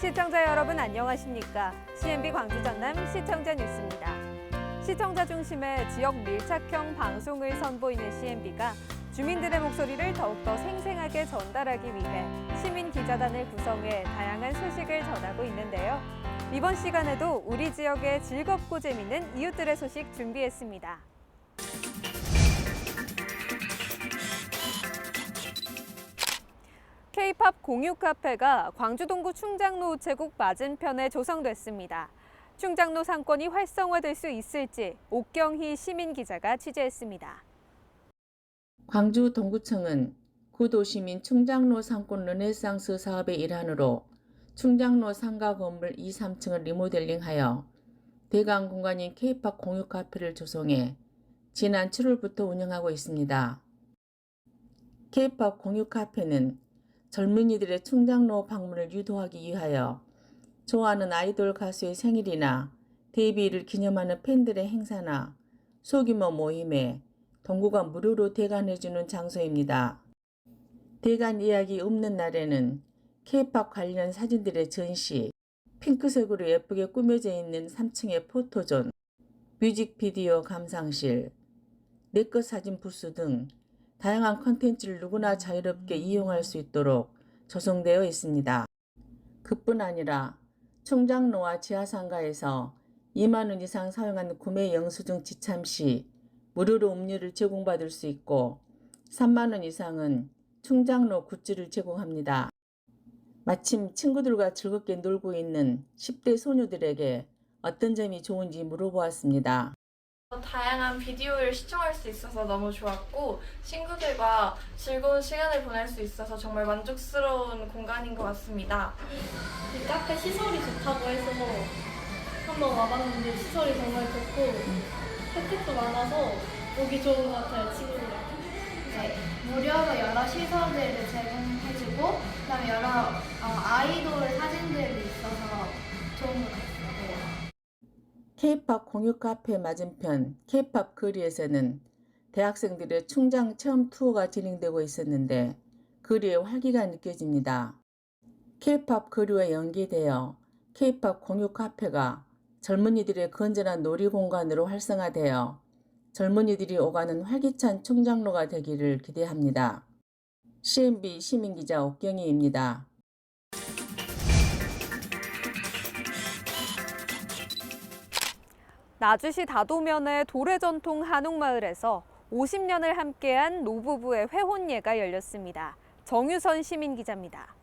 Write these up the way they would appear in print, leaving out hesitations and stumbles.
시청자 여러분 안녕하십니까? CNB 광주 전남 시청자 뉴스입니다. 시청자 중심의 지역 밀착형 방송을 선보이는 CNB가 주민들의 목소리를 더욱더 생생하게 전달하기 위해 시민 기자단을 구성해 다양한 소식을 전하고 있는데요. 이번 시간에도 우리 지역의 즐겁고 재미있는 이웃들의 소식 준비했습니다. K-팝 공유 카페가 광주 동구 충장로 우체국 맞은편에 조성됐습니다. 충장로 상권이 활성화될 수 있을지 옥경희 시민 기자가 취재했습니다. 광주 동구청은 구도시민 충장로 상권 르네상스 사업의 일환으로 충장로 상가 건물 2, 3층을 리모델링하여 대강 공간인 K-팝 공유 카페를 조성해 지난 7월부터 운영하고 있습니다. K-팝 공유 카페는 젊은이들의 충장로 방문을 유도하기 위하여 좋아하는 아이돌 가수의 생일이나 데뷔를 기념하는 팬들의 행사나 소규모 모임에 동구가 무료로 대관해주는 장소입니다. 대관 예약이 없는 날에는 K-팝 관련 사진들의 전시, 핑크색으로 예쁘게 꾸며져 있는 3층의 포토존, 뮤직비디오 감상실, 내것 사진 부스 등 다양한 콘텐츠를 누구나 자유롭게 이용할 수 있도록 조성되어 있습니다. 그뿐 아니라 충장로와 지하상가에서 2만 원 이상 사용한 구매 영수증 지참 시 무료로 음료를 제공받을 수 있고 3만 원 이상은 충장로 굿즈를 제공합니다. 마침 친구들과 즐겁게 놀고 있는 10대 소녀들에게 어떤 점이 좋은지 물어보았습니다. 다양한 비디오를 시청할 수 있어서 너무 좋았고 친구들과 즐거운 시간을 보낼 수 있어서 정말 만족스러운 공간인 것 같습니다. 이 카페 시설이 좋다고 해서 한번 와봤는데 시설이 정말 좋고 혜택도 많아서 오기 좋은 것 같아요, 친구들이랑. 네, 무료로 여러 시설들을 제공해주고 그다음에 여러 아이돌 사진들이 있어서 좋은 것 같아요. K-팝 공유 카페 맞은편 K-팝 거리에서는 대학생들의 충장 체험 투어가 진행되고 있었는데 거리의 활기가 느껴집니다. K-팝 거리와 연계되어 K-팝 공유 카페가 젊은이들의 건전한 놀이공간으로 활성화되어 젊은이들이 오가는 활기찬 충장로가 되기를 기대합니다. CNB 시민기자 옥경희입니다. 나주시 다도면의 도래전통 한옥마을에서 50년을 함께한 노부부의 회혼예가 열렸습니다. 정유선 시민 기자입니다.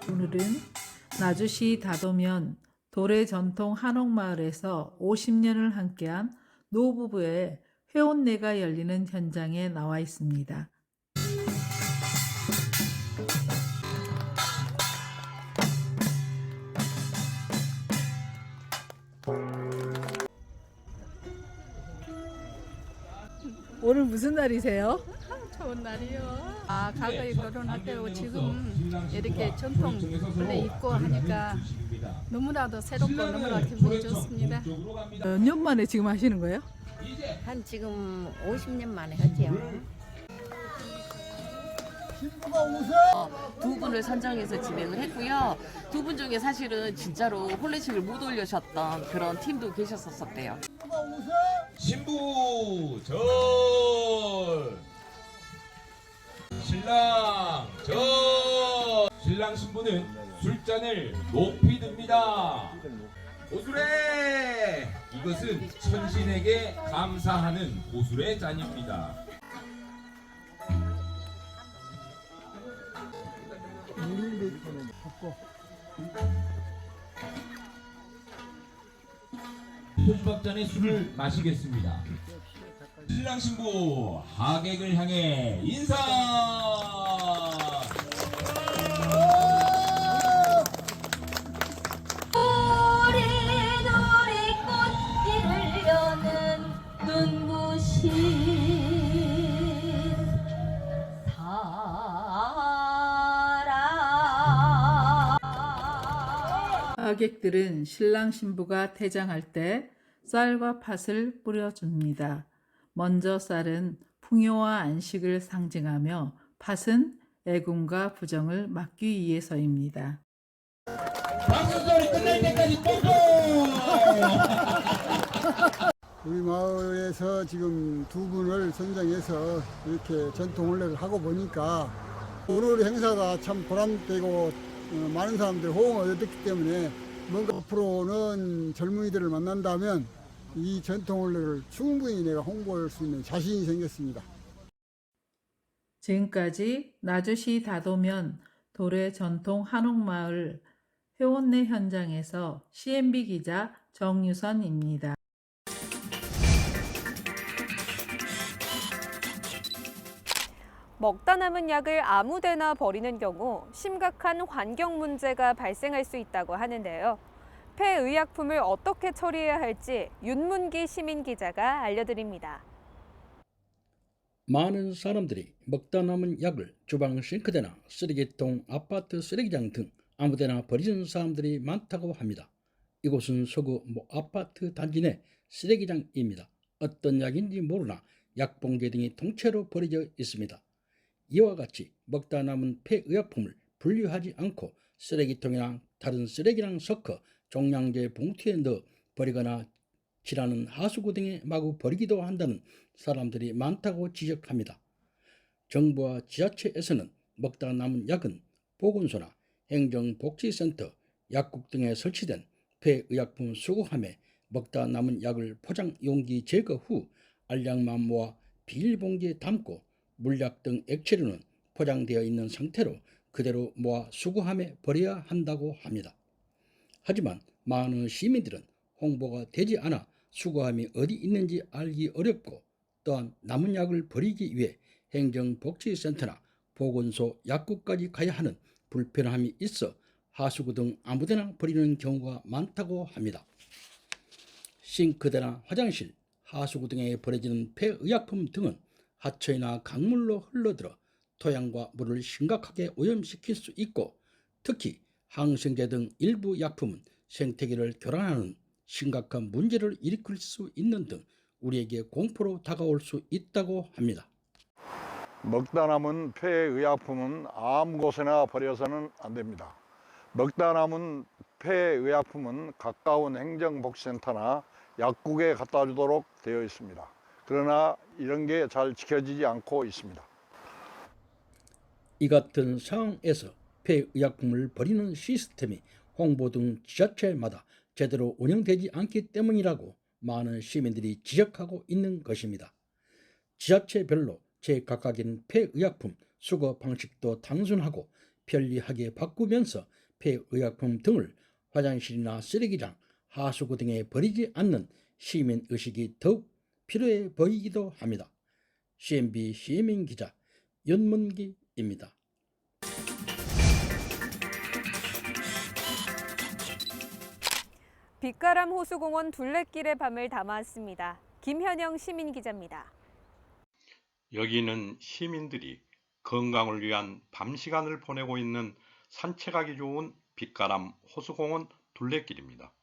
오늘은 나주시 다도면 도래전통 한옥마을에서 50년을 함께한 노부부의 회혼례가 열리는 현장에 나와 있습니다. 오늘 무슨 날이세요? 좋은 날이요. 가까이 결혼할 때고 지금 이렇게 전통 원래 입고 하니까 너무나도 새롭고 너무나 기분이 좋습니다. 몇 년 만에 지금 하시는 거예요? 한 지금 50년 만에 했지요. 두 분을 선정해서 진행을 했고요. 두 분 중에 사실은 진짜로 홀레식을 못 올려셨던 그런 팀도 계셨었대요. 신부 절, 신랑 절. 신랑 신부는 술잔을 높이 듭니다. 고수래! 이것은 천신에게 감사하는 고수의 잔입니다. 표주박잔의 술을 마시겠습니다. 신랑 신부 하객을 향해 인사! 노래노래 꽃길을 여는 눈부신 사랑. 하객들은 신랑 신부가 퇴장할 때 쌀과 팥을 뿌려줍니다. 먼저 쌀은 풍요와 안식을 상징하며 팥은 애군과 부정을 막기 위해서입니다. 박수 소리 끝날 때까지 뽕뽕. 우리 마을에서 지금 두 분을 선정해서 이렇게 전통 혼례를 하고 보니까 오늘 행사가 참 보람되고 많은 사람들의 호응을 얻었기 때문에 뭔가 앞으로는 젊은이들을 만난다면 이 전통 혼례를 충분히 내가 홍보할 수 있는 자신이 생겼습니다. 지금까지 나주시 다도면 도래 전통 한옥마을 회원내 현장에서 CNB 기자 정유선입니다. 먹다 남은 약을 아무데나 버리는 경우 심각한 환경 문제가 발생할 수 있다고 하는데요. 폐의약품을 어떻게 처리해야 할지 윤문기 시민 기자가 알려드립니다. 많은 사람들이 먹다 남은 약을 주방 싱크대나 쓰레기통, 아파트 쓰레기장 등 아무데나 버리는 사람들이 많다고 합니다. 이곳은 서구 모 아파트 단지 내 쓰레기장입니다. 어떤 약인지 모르나 약봉지 등이 통째로 버려져 있습니다. 이와 같이 먹다 남은 폐의약품을 분리하지 않고 쓰레기통이나 다른 쓰레기랑 섞어 종량제 봉투에 넣어 버리거나 지나는 하수구 등에 마구 버리기도 한다는 사람들이 많다고 지적합니다. 정부와 지자체에서는 먹다 남은 약은 보건소나 행정복지센터, 약국 등에 설치된 폐의약품 수거함에 먹다 남은 약을 포장 용기 제거 후 알약만 모아 비닐봉지에 담고 물약 등 액체류는 포장되어 있는 상태로 그대로 모아 수거함에 버려야 한다고 합니다. 하지만 많은 시민들은 홍보가 되지 않아 수거함이 어디 있는지 알기 어렵고 또한 남은 약을 버리기 위해 행정복지센터나 보건소, 약국까지 가야 하는 불편함이 있어 하수구 등 아무데나 버리는 경우가 많다고 합니다. 싱크대나 화장실, 하수구 등에 버려지는 폐의약품 등은 하천이나 강물로 흘러들어 토양과 물을 심각하게 오염시킬 수 있고 특히 항생제 등 일부 약품은 생태계를 교란하는 심각한 문제를 일으킬 수 있는 등 우리에게 공포로 다가올 수 있다고 합니다. 먹다 남은 폐의약품은 아무 곳에나 버려서는 안 됩니다. 먹다 남은 폐의약품은 가까운 행정복지센터나 약국에 갖다 주도록 되어 있습니다. 그러나 이런 게 잘 지켜지지 않고 있습니다. 이 같은 상황에서 폐의약품을 버리는 시스템이 홍보 등 지자체마다 제대로 운영되지 않기 때문이라고 많은 시민들이 지적하고 있는 것입니다. 지자체별로 제각각인 폐의약품 수거 방식도 단순하고 편리하게 바꾸면서 폐의약품 등을 화장실이나 쓰레기장, 하수구 등에 버리지 않는 시민의식이 더욱 필요해 보이기도 합니다. CNB 시민기자 윤문기입니다. 빛가람 호수공원 둘레길의 밤을 담아왔습니다. 김현영 시민기자입니다. 여기는 시민들이 건강을 위한 밤 시간을 보내고 있는 산책하기 좋은 빛가람 호수공원 둘레길입니다.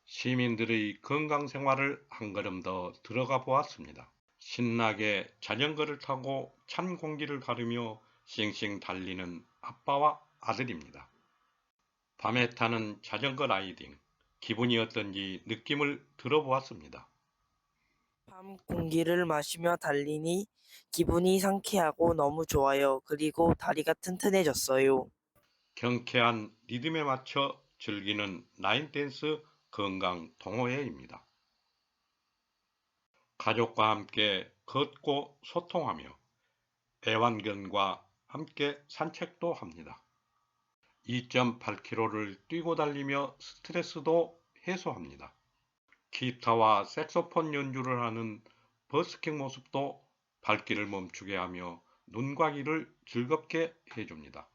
시민들의 건강 생활을 한 걸음 더 들어가 보았습니다. 신나게 자전거를 타고 찬 공기를 가르며 쌩쌩 달리는 아빠와 아들입니다. 밤에 타는 자전거 라이딩, 기분이 어떤지 느낌을 들어보았습니다. 밤 공기를 마시며 달리니 기분이 상쾌하고 너무 좋아요. 그리고 다리가 튼튼해졌어요. 경쾌한 리듬에 맞춰 즐기는 라인댄스 건강 동호회입니다. 가족과 함께 걷고 소통하며 애완견과 함께 산책도 합니다. 2.8km를 뛰고 달리며 스트레스도 해소합니다. 기타와 색소폰 연주를 하는 버스킹 모습도 발길을 멈추게 하며 눈과 귀를 즐겁게 해줍니다.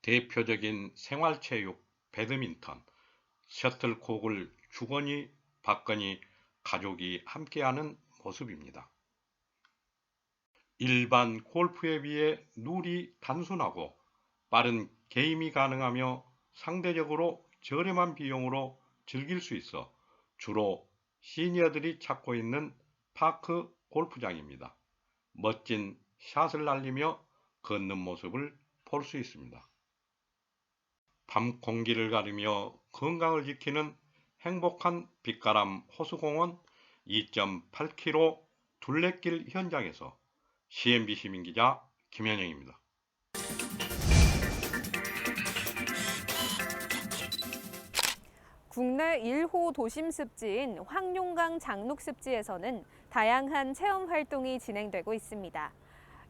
대표적인 생활체육 배드민턴, 셔틀콕을 주거니 받거니 가족이 함께하는 모습입니다. 일반 골프에 비해 룰이 단순하고 빠른 게임이 가능하며 상대적으로 저렴한 비용으로 즐길 수 있어 주로 시니어들이 찾고 있는 파크 골프장입니다. 멋진 샷을 날리며 걷는 모습을 볼 수 있습니다. 밤 공기를 가르며 건강을 지키는 행복한 빛가람 호수공원 2.8km 둘레길 현장에서 CNB 시민기자 김현영입니다. 국내 1호 도심 습지인 황룡강 장록습지에서는 다양한 체험 활동이 진행되고 있습니다.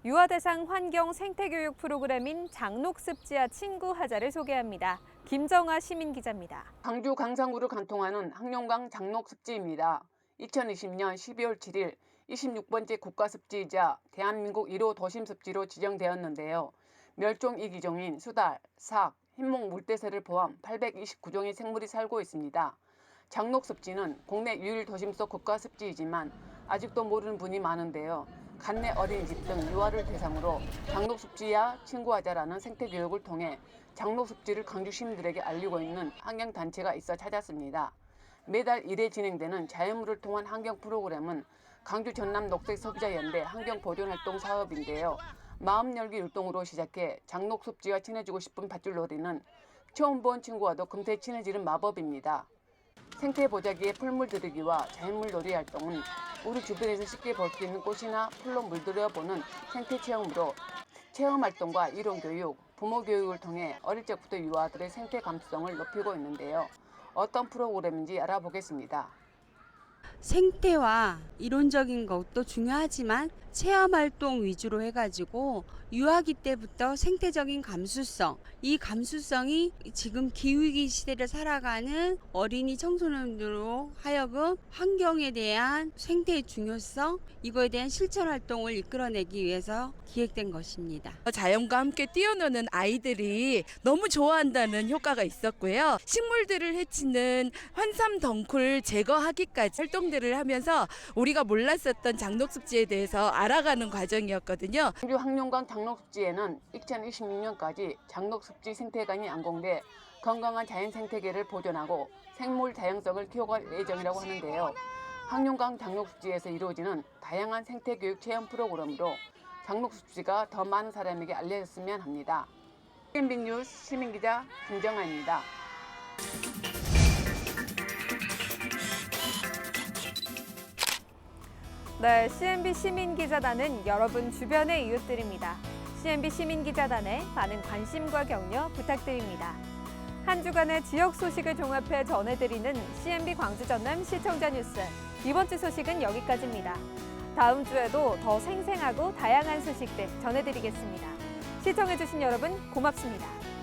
유아 대상 환경 생태교육 프로그램인 장록습지와 친구하자를 소개합니다. 김정아 시민기자입니다. 광주 강상구를 관통하는 황룡강 장록습지입니다. 2020년 12월 7일 26번째 국가습지이자 대한민국 1호 도심습지로 지정되었는데요. 멸종 위기종인 수달, 삭, 흰목 물대새를 포함 829종의 생물이 살고 있습니다. 장록습지는 국내 유일 도심속 국가습지이지만 아직도 모르는 분이 많은데요. 간내 어린이집 등 유아를 대상으로 장록습지와 친구하자라는 생태교육을 통해 장록습지를 광주 시민들에게 알리고 있는 환경단체가 있어 찾았습니다. 매달 1회 진행되는 자연물을 통한 환경 프로그램은 광주 전남 녹색소비자연대 환경보존활동 사업인데요. 마음 열기 율동으로 시작해 장록습지와 친해지고 싶은 밧줄놀이는 처음 본 친구와도 금세 친해지는 마법입니다. 생태 보자기에 풀물 들이기와 자연물 놀이 활동은 우리 주변에서 쉽게 볼 수 있는 꽃이나 풀로 물들여보는 생태 체험으로 체험 활동과 이론 교육, 부모 교육을 통해 어릴 적부터 유아들의 생태 감수성을 높이고 있는데요. 어떤 프로그램인지 알아보겠습니다. 생태와 이론적인 것도 중요하지만 체험활동 위주로 해가지고 유아기 때부터 생태적인 감수성, 이 감수성이 지금 기후위기 시대를 살아가는 어린이 청소년들로 하여금 환경에 대한 생태의 중요성, 이거에 대한 실천활동을 이끌어내기 위해서 기획된 것입니다. 자연과 함께 뛰어노는 아이들이 너무 좋아한다는 효과가 있었고요. 식물들을 해치는 환삼 덩쿨 제거하기까지 활동들을 하면서 우리가 몰랐었던 장록습지에 대해서 알아가는 과정이었거든요. 광주 황룡강 장록습지에는 2026년까지 장록습지 생태관이 완공돼 건강한 자연 생태계를 보존하고 생물 다양성을 키워갈 예정이라고 하는데요. 황룡강 장록습지에서 이루어지는 다양한 생태교육 체험 프로그램으로 장록습지가 더 많은 사람에게 알려졌으면 합니다. CNB 뉴스 시민기자 김정아입니다. 네, CNB 시민기자단은 여러분 주변의 이웃들입니다. CNB 시민기자단에 많은 관심과 격려 부탁드립니다. 한 주간의 지역 소식을 종합해 전해드리는 CNB 광주 전남 시청자 뉴스. 이번 주 소식은 여기까지입니다. 다음 주에도 더 생생하고 다양한 소식들 전해드리겠습니다. 시청해주신 여러분 고맙습니다.